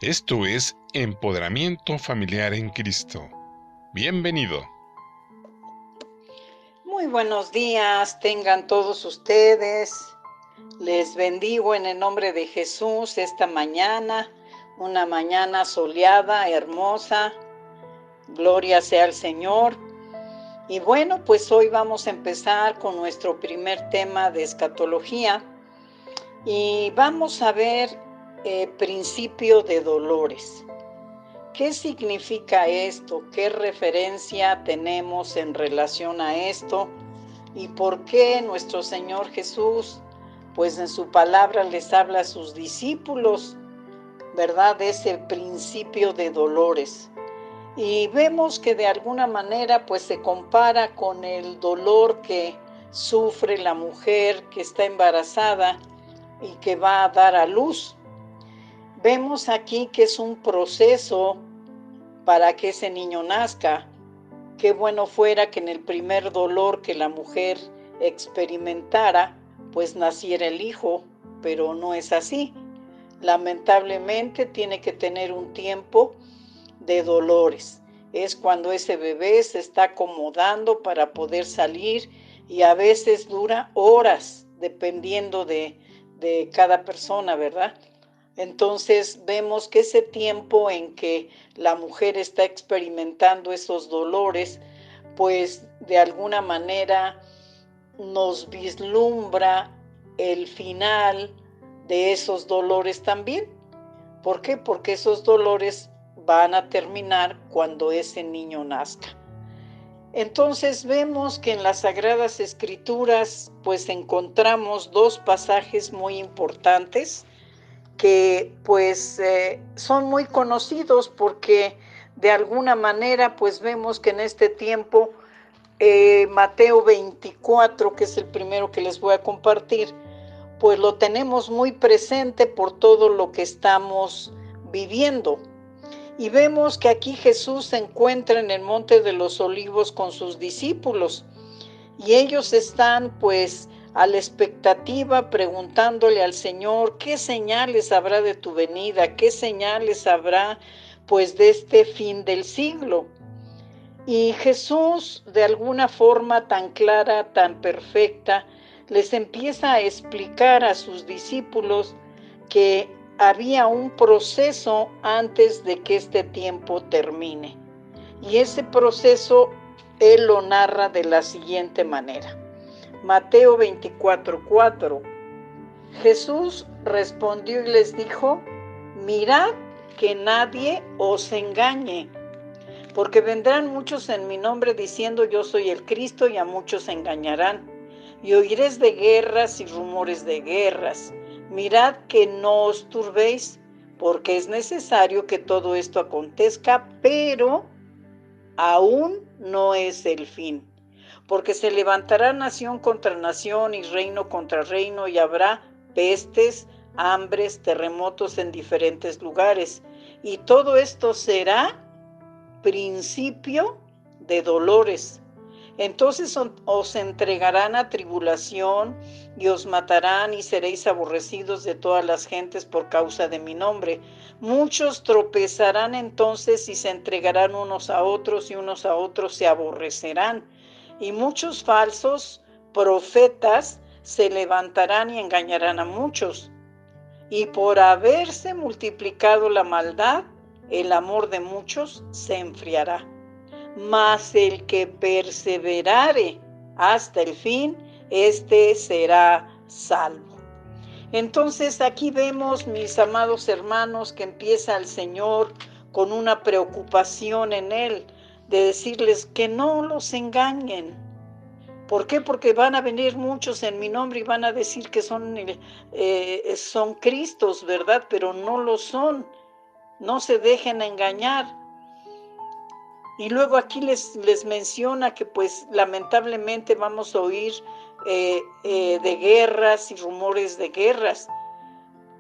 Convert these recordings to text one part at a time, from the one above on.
Esto es Empoderamiento Familiar en Cristo. Bienvenido. Muy buenos días, tengan todos ustedes. Les bendigo en el nombre de Jesús esta mañana, una mañana soleada, hermosa. Gloria sea al Señor. Y bueno, pues hoy vamos a empezar con nuestro primer tema de escatología y vamos a ver principio de dolores. ¿Qué significa esto? ¿Qué referencia tenemos en relación a esto? ¿Y por qué nuestro Señor Jesús, pues en su palabra les habla a sus discípulos, ¿verdad? De ese principio de dolores. Y vemos que de alguna manera pues se compara con el dolor que sufre la mujer que está embarazada y que va a dar a luz. Vemos aquí que es un proceso para que ese niño nazca. Qué bueno fuera que en el primer dolor que la mujer experimentara, pues naciera el hijo, pero no es así. Lamentablemente tiene que tener un tiempo de dolores. Es cuando ese bebé se está acomodando para poder salir y a veces dura horas, dependiendo de cada persona, ¿verdad? Entonces vemos que ese tiempo en que la mujer está experimentando esos dolores, pues de alguna manera nos vislumbra el final de esos dolores también. ¿Por qué? Porque esos dolores van a terminar cuando ese niño nazca. Entonces vemos que en las Sagradas Escrituras pues encontramos dos pasajes muy importantes que pues son muy conocidos porque de alguna manera pues vemos que en este tiempo Mateo 24, que es el primero que les voy a compartir, pues lo tenemos muy presente por todo lo que estamos viviendo. Y vemos que aquí Jesús se encuentra en el Monte de los Olivos con sus discípulos y ellos están pues a la expectativa preguntándole al Señor qué señales habrá de tu venida, qué señales habrá pues de este fin del siglo. Y Jesús, de alguna forma tan clara, tan perfecta, les empieza a explicar a sus discípulos que había un proceso antes de que este tiempo termine. Y ese proceso él lo narra de la siguiente manera. Mateo 24:4. Jesús respondió y les dijo: mirad que nadie os engañe, porque vendrán muchos en mi nombre diciendo yo soy el Cristo, y a muchos engañarán. Y oiréis de guerras y rumores de guerras. Mirad que no os turbéis, porque es necesario que todo esto acontezca, pero aún no es el fin. Porque se levantará nación contra nación y reino contra reino, y habrá pestes, hambres, terremotos en diferentes lugares. Y todo esto será principio de dolores. Entonces os entregarán a tribulación y os matarán y seréis aborrecidos de todas las gentes por causa de mi nombre. Muchos tropezarán entonces y se entregarán unos a otros y unos a otros se aborrecerán. Y muchos falsos profetas se levantarán y engañarán a muchos. Y por haberse multiplicado la maldad, el amor de muchos se enfriará. Mas el que perseverare hasta el fin, éste será salvo. Entonces aquí vemos, mis amados hermanos, que empieza el Señor con una preocupación en él, de decirles que no los engañen. ¿Por qué? Porque van a venir muchos en mi nombre y van a decir que son Cristos, ¿verdad? Pero no lo son. No se dejen engañar. Y luego aquí les menciona que pues lamentablemente vamos a oír de guerras y rumores de guerras.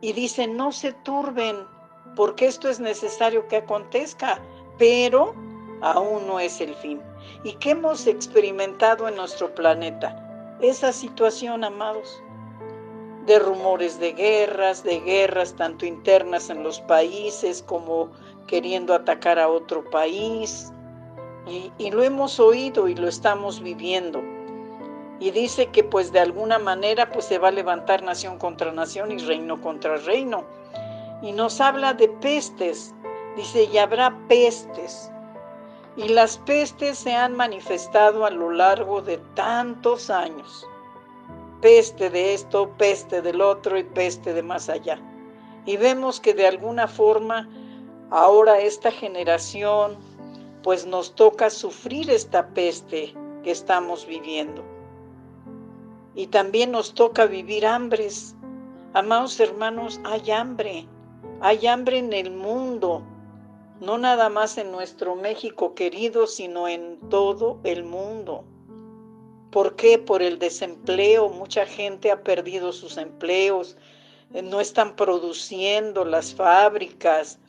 Y dicen, no se turben, porque esto es necesario que acontezca, pero aún no es el fin. ¿Y qué hemos experimentado en nuestro planeta? Esa situación, amados. de rumores de guerras tanto internas en los países como queriendo atacar a otro país. Y lo hemos oído y lo estamos viviendo. Y dice que pues de alguna manera pues se va a levantar nación contra nación y reino contra reino. Y nos habla de pestes. Dice, y habrá pestes. Y las pestes se han manifestado a lo largo de tantos años. Peste de esto, peste del otro y peste de más allá. Y vemos que de alguna forma ahora esta generación pues nos toca sufrir esta peste que estamos viviendo. Y también nos toca vivir hambres. Amados hermanos, hay hambre en el mundo, no nada más en nuestro México querido, sino en todo el mundo. ¿Por qué? Por el desempleo, mucha gente ha perdido sus empleos, no están produciendo las fábricas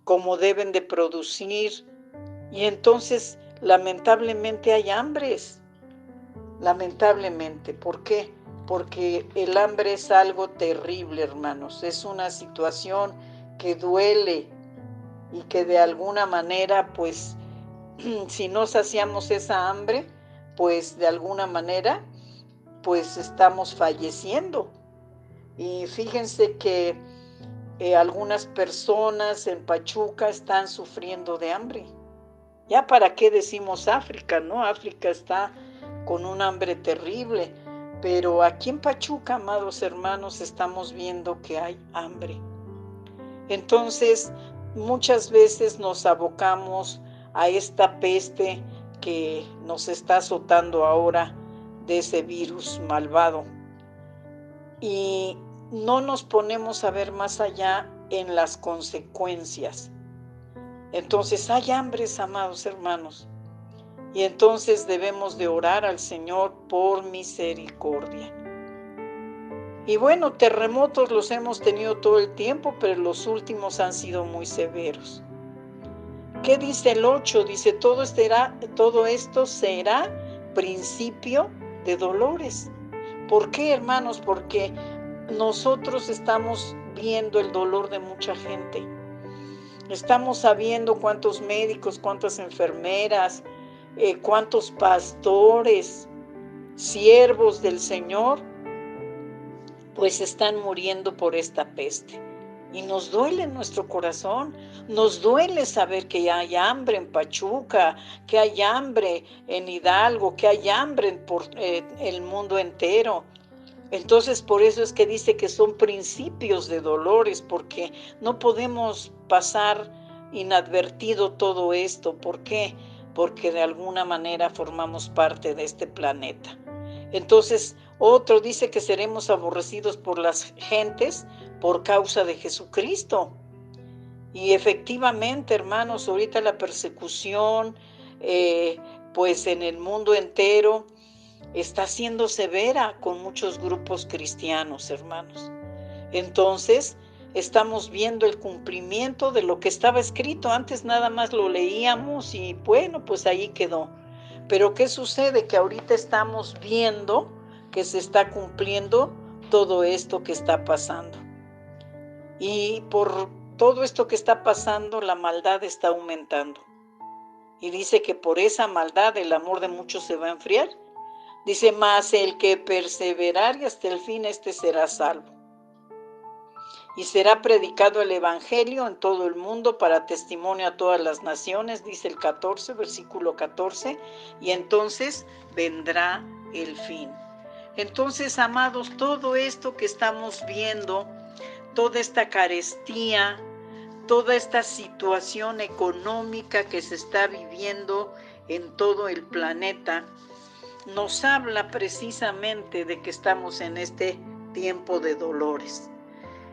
como deben de producir, y entonces lamentablemente hay hambres. Lamentablemente, ¿por qué? Porque el hambre es algo terrible, hermanos. Es una situación que duele y que de alguna manera, pues, si no saciamos esa hambre, pues de alguna manera, pues estamos falleciendo. Y fíjense que algunas personas en Pachuca están sufriendo de hambre. Ya para qué decimos África, ¿no? África está con un hambre terrible, pero aquí en Pachuca, amados hermanos, estamos viendo que hay hambre. Entonces, muchas veces nos abocamos a esta peste que nos está azotando ahora de ese virus malvado. Y no nos ponemos a ver más allá en las consecuencias. Entonces, hay hambres, amados hermanos. Y entonces debemos de orar al Señor por misericordia. Y bueno, terremotos los hemos tenido todo el tiempo, pero los últimos han sido muy severos. ¿Qué dice el 8? Dice, todo esto será principio de dolores. ¿Por qué, hermanos? Porque nosotros estamos viendo el dolor de mucha gente. Estamos sabiendo cuántos médicos, cuántas enfermeras, cuántos pastores, siervos del Señor, pues están muriendo por esta peste. Y nos duele en nuestro corazón, nos duele saber que hay hambre en Pachuca, que hay hambre en Hidalgo, que hay hambre por el mundo entero. Entonces por eso es que dice que son principios de dolores, porque no podemos pasar inadvertido todo esto. ¿Por qué? Porque de alguna manera formamos parte de este planeta. Entonces, otro dice que seremos aborrecidos por las gentes por causa de Jesucristo. Y efectivamente, hermanos, ahorita la persecución, pues en el mundo entero, está siendo severa con muchos grupos cristianos, hermanos. Entonces, estamos viendo el cumplimiento de lo que estaba escrito. Antes nada más lo leíamos y bueno, pues ahí quedó. Pero ¿qué sucede? Que ahorita estamos viendo que se está cumpliendo todo esto que está pasando. Y por todo esto que está pasando, la maldad está aumentando. Y dice que por esa maldad el amor de muchos se va a enfriar. Dice, mas el que perseverare hasta el fin, este será salvo. Y será predicado el evangelio en todo el mundo para testimonio a todas las naciones, dice el 14, versículo 14, y entonces vendrá el fin. Entonces, amados, todo esto que estamos viendo, toda esta carestía, toda esta situación económica que se está viviendo en todo el planeta, nos habla precisamente de que estamos en este tiempo de dolores.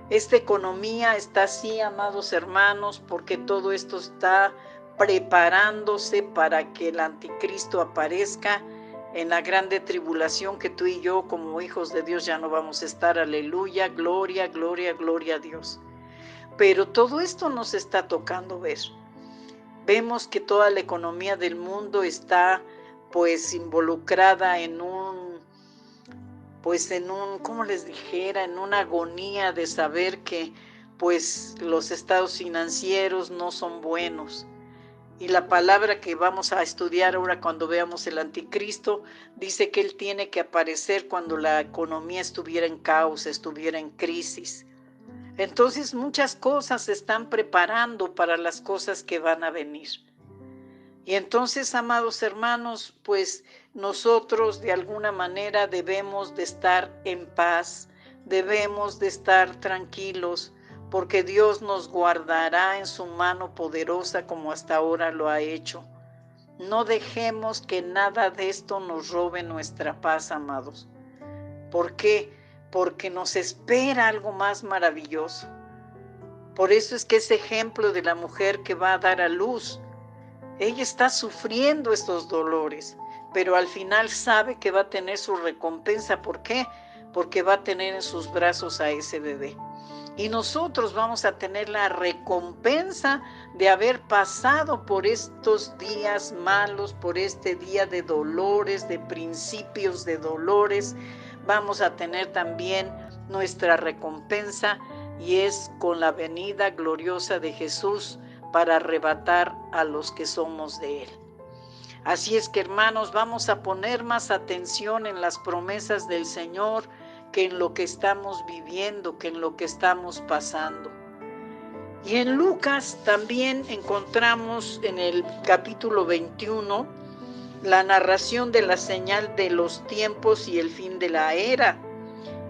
Esta economía está así, amados hermanos, porque todo esto está preparándose para que el anticristo aparezca en la grande tribulación que tú y yo como hijos de Dios ya no vamos a estar. Aleluya, gloria, gloria, gloria a Dios. Pero todo esto nos está tocando ver. Vemos que toda la economía del mundo está pues involucrada en pues como les dijera, en una agonía de saber que pues los estados financieros no son buenos. Y la palabra que vamos a estudiar ahora cuando veamos el anticristo, dice que él tiene que aparecer cuando la economía estuviera en caos, estuviera en crisis. Entonces muchas cosas se están preparando para las cosas que van a venir. Y entonces, amados hermanos, pues nosotros de alguna manera debemos de estar en paz, debemos de estar tranquilos, porque Dios nos guardará en su mano poderosa como hasta ahora lo ha hecho. No dejemos que nada de esto nos robe nuestra paz, amados. ¿Por qué? Porque nos espera algo más maravilloso. Por eso es que ese ejemplo de la mujer que va a dar a luz, ella está sufriendo estos dolores, pero al final sabe que va a tener su recompensa. ¿Por qué? Porque va a tener en sus brazos a ese bebé. Y nosotros vamos a tener la recompensa de haber pasado por estos días malos, por este día de dolores, de principios de dolores. Vamos a tener también nuestra recompensa, y es con la venida gloriosa de Jesús para arrebatar a los que somos de Él. Así es que, hermanos, vamos a poner más atención en las promesas del Señor que en lo que estamos viviendo, que en lo que estamos pasando. Y en Lucas también encontramos en el capítulo 21 la narración de la señal de los tiempos y el fin de la era.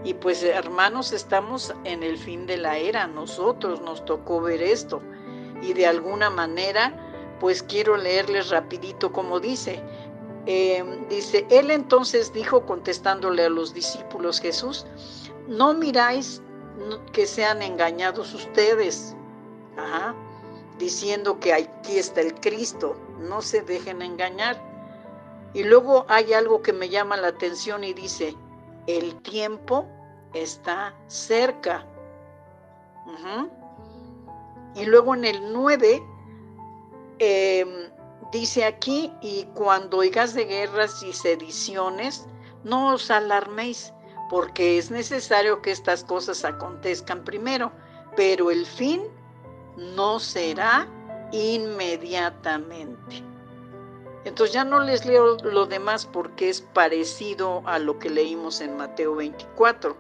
Y pues, hermanos, estamos en el fin de la era, nosotros nos tocó ver esto. Y de alguna manera, pues quiero leerles rapidito como dice. Dice, él entonces dijo, contestándole a los discípulos Jesús, no miráis que sean engañados ustedes, diciendo que aquí está el Cristo, no se dejen engañar. Y luego hay algo que me llama la atención y dice, el tiempo está cerca. Y luego en el 9 dice aquí, y cuando oigas de guerras y sediciones, no os alarméis, porque es necesario que estas cosas acontezcan primero, pero el fin no será inmediatamente. Entonces ya no les leo lo demás porque es parecido a lo que leímos en Mateo 24.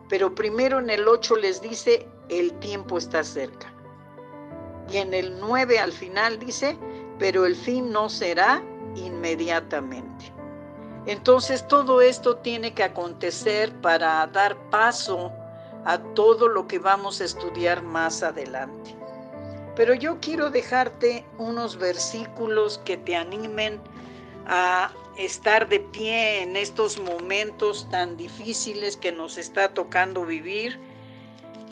Pero primero en el 8 les dice, el tiempo está cerca. Y en el 9 al final dice, pero el fin no será inmediatamente. Entonces todo esto tiene que acontecer para dar paso a todo lo que vamos a estudiar más adelante. Pero yo quiero dejarte unos versículos que te animen a estar de pie en estos momentos tan difíciles que nos está tocando vivir,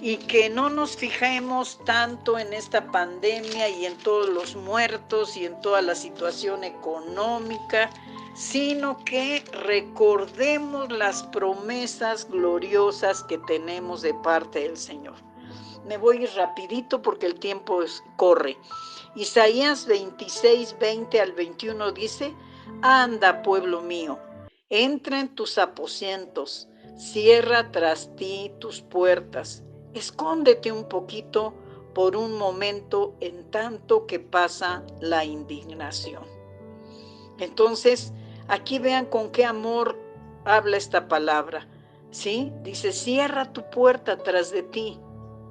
y que no nos fijemos tanto en esta pandemia y en todos los muertos y en toda la situación económica, sino que recordemos las promesas gloriosas que tenemos de parte del Señor. Me voy rapidito porque el tiempo corre. Isaías 26, 20 al 21 dice, anda, pueblo mío, entra en tus aposentos, cierra tras ti tus puertas, escóndete un poquito por un momento en tanto que pasa la indignación. Entonces, aquí vean con qué amor habla esta palabra, ¿sí? Dice, cierra tu puerta tras de ti,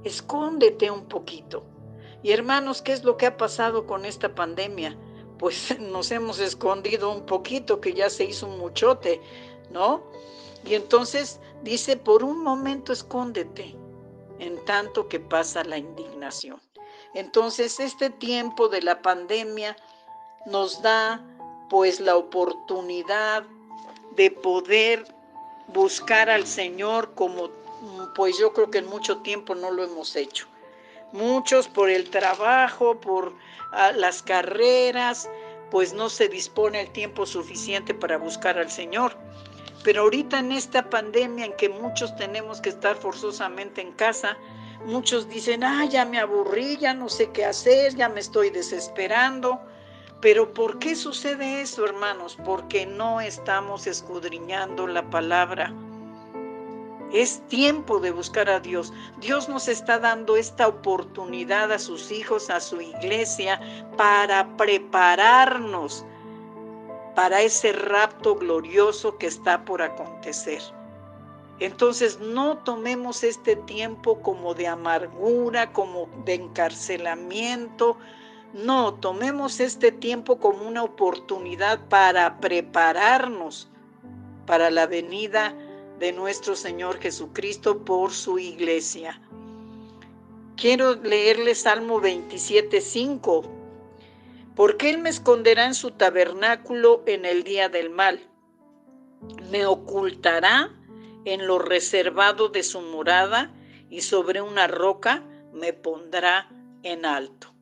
escóndete un poquito. Y hermanos, ¿qué es lo que ha pasado con esta pandemia? Pues nos hemos escondido un poquito, que ya se hizo un muchote, ¿no? Y entonces dice, por un momento escóndete, en tanto que pasa la indignación. Entonces, este tiempo de la pandemia nos da pues la oportunidad de poder buscar al Señor como pues yo creo que en mucho tiempo no lo hemos hecho. Muchos por el trabajo, por las carreras, pues no se dispone el tiempo suficiente para buscar al Señor. Pero ahorita en esta pandemia en que muchos tenemos que estar forzosamente en casa, muchos dicen, ya me aburrí, ya no sé qué hacer, ya me estoy desesperando. Pero ¿por qué sucede eso, hermanos? Porque no estamos escudriñando la palabra. Es tiempo de buscar a Dios. Dios nos está dando esta oportunidad a sus hijos, a su iglesia, para prepararnos para ese rapto glorioso que está por acontecer. Entonces no tomemos este tiempo como de amargura, como de encarcelamiento. No, tomemos este tiempo como una oportunidad para prepararnos para la venida de nuestro Señor Jesucristo por su iglesia. Quiero leerle Salmo 27:5. Porque Él me esconderá en su tabernáculo en el día del mal. Me ocultará en lo reservado de su morada y sobre una roca me pondrá en alto.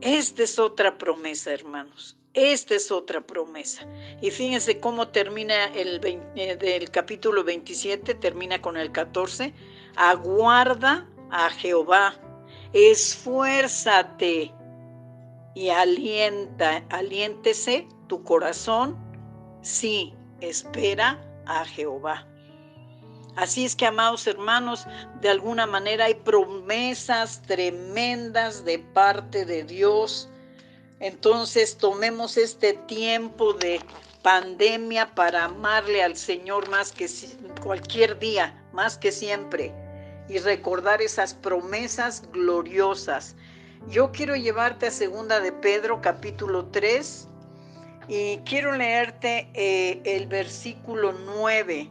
Esta es otra promesa, hermanos. Esta es otra promesa. Y fíjense cómo termina del capítulo 27, termina con el 14. Aguarda a Jehová, esfuérzate y aliéntese tu corazón, sí, espera a Jehová. Así es que, amados hermanos, de alguna manera hay promesas tremendas de parte de Dios. Entonces tomemos este tiempo de pandemia para amarle al Señor más que cualquier día, más que siempre, y recordar esas promesas gloriosas. Yo quiero llevarte a 2 de Pedro, capítulo 3, y quiero leerte el versículo 9.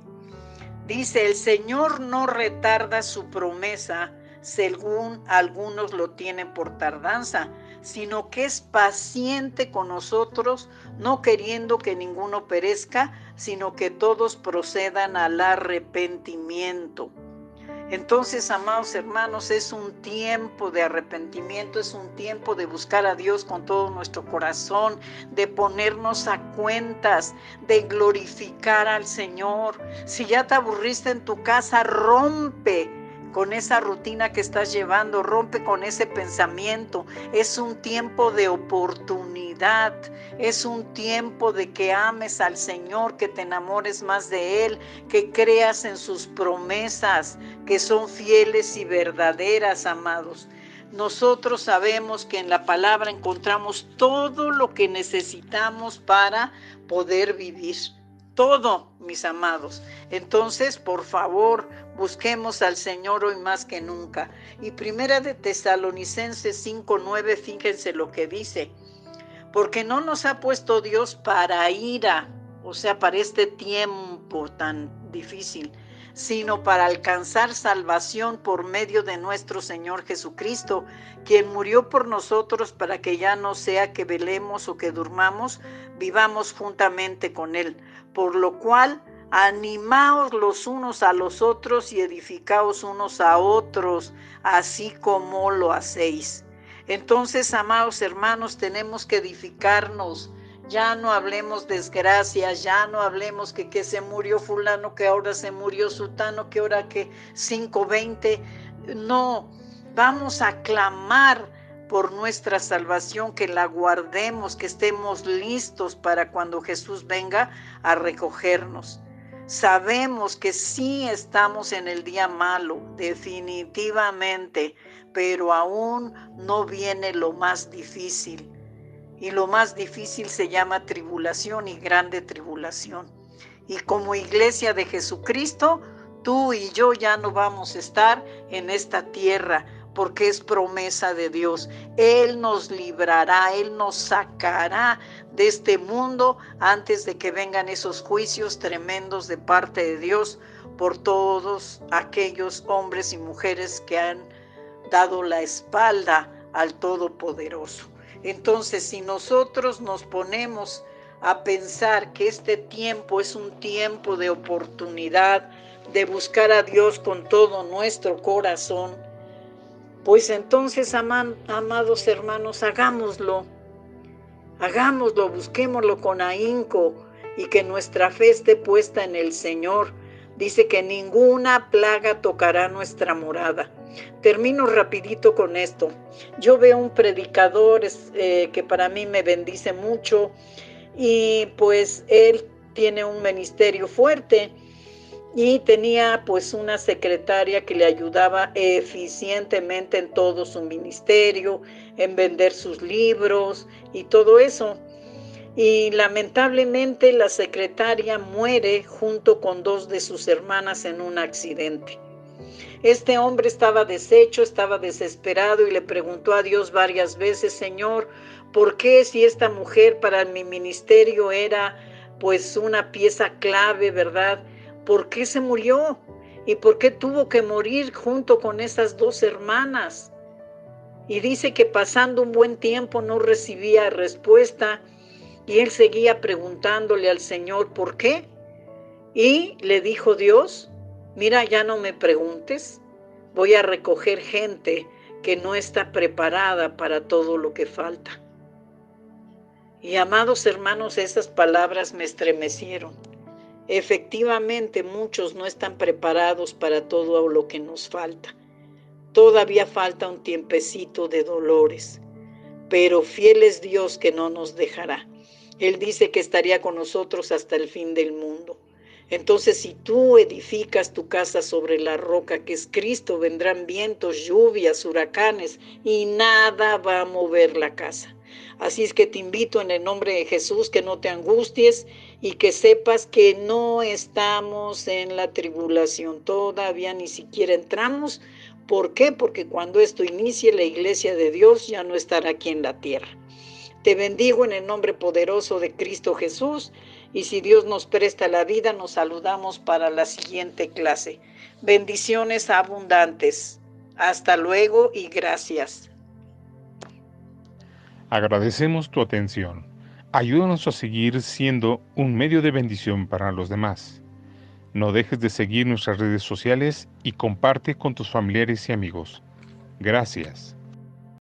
Dice, el Señor no retarda su promesa, según algunos lo tienen por tardanza, sino que es paciente con nosotros, no queriendo que ninguno perezca, sino que todos procedan al arrepentimiento. Entonces, amados hermanos, es un tiempo de arrepentimiento, es un tiempo de buscar a Dios con todo nuestro corazón, de ponernos a cuentas, de glorificar al Señor. Si ya te aburriste en tu casa, rompe con esa rutina que estás llevando, rompe con ese pensamiento. Es un tiempo de oportunidad, es un tiempo de que ames al Señor, que te enamores más de Él, que creas en sus promesas, que son fieles y verdaderas, amados. Nosotros sabemos que en la palabra encontramos todo lo que necesitamos para poder vivir. Todo, mis amados. Entonces, por favor, busquemos al Señor hoy más que nunca. Y Primera de Tesalonicenses 5:9, fíjense lo que dice. Porque no nos ha puesto Dios para ira, o sea, para este tiempo tan difícil, sino para alcanzar salvación por medio de nuestro Señor Jesucristo, quien murió por nosotros para que ya no sea que velemos o que durmamos, vivamos juntamente con Él. Por lo cual, animaos los unos a los otros y edificaos unos a otros, así como lo hacéis. Entonces, amados hermanos, tenemos que edificarnos. Ya no hablemos desgracias, ya no hablemos que se murió fulano, que ahora se murió sutano, que ahora que 5:20. No, vamos a clamar por nuestra salvación, que la guardemos, que estemos listos para cuando Jesús venga a recogernos. Sabemos que sí estamos en el día malo, definitivamente, pero aún no viene lo más difícil. Y lo más difícil se llama tribulación y grande tribulación. Y como iglesia de Jesucristo, tú y yo ya no vamos a estar en esta tierra, porque es promesa de Dios. Él nos librará, Él nos sacará de este mundo antes de que vengan esos juicios tremendos de parte de Dios por todos aquellos hombres y mujeres que han dado la espalda al Todopoderoso. Entonces, si nosotros nos ponemos a pensar que este tiempo es un tiempo de oportunidad, de buscar a Dios con todo nuestro corazón, pues entonces, amados hermanos, hagámoslo, busquémoslo con ahínco y que nuestra fe esté puesta en el Señor. Dice que ninguna plaga tocará nuestra morada. Termino rapidito con esto. Yo veo un predicador que para mí me bendice mucho y pues él tiene un ministerio fuerte y tenía pues una secretaria que le ayudaba eficientemente en todo su ministerio, en vender sus libros y todo eso. Y lamentablemente la secretaria muere junto con dos de sus hermanas en un accidente. Este hombre estaba deshecho, estaba desesperado y le preguntó a Dios varias veces: Señor, ¿por qué, si esta mujer para mi ministerio era pues una pieza clave, verdad? ¿Por qué se murió? ¿Y por qué tuvo que morir junto con esas dos hermanas? Y dice que pasando un buen tiempo no recibía respuesta y él seguía preguntándole al Señor ¿por qué? Y le dijo Dios: mira, ya no me preguntes, voy a recoger gente que no está preparada para todo lo que falta. Y amados hermanos, esas palabras me estremecieron. Efectivamente, muchos no están preparados para todo lo que nos falta. Todavía falta un tiempecito de dolores, pero fiel es Dios que no nos dejará. Él dice que estaría con nosotros hasta el fin del mundo. Entonces, si tú edificas tu casa sobre la roca que es Cristo, vendrán vientos, lluvias, huracanes y nada va a mover la casa. Así es que te invito en el nombre de Jesús que no te angusties y que sepas que no estamos en la tribulación. Todavía ni siquiera entramos. ¿Por qué? Porque cuando esto inicie, la iglesia de Dios ya no estará aquí en la tierra. Te bendigo en el nombre poderoso de Cristo Jesús, y si Dios nos presta la vida, nos saludamos para la siguiente clase. Bendiciones abundantes. Hasta luego y gracias. Agradecemos tu atención. Ayúdanos a seguir siendo un medio de bendición para los demás. No dejes de seguir nuestras redes sociales y comparte con tus familiares y amigos. Gracias.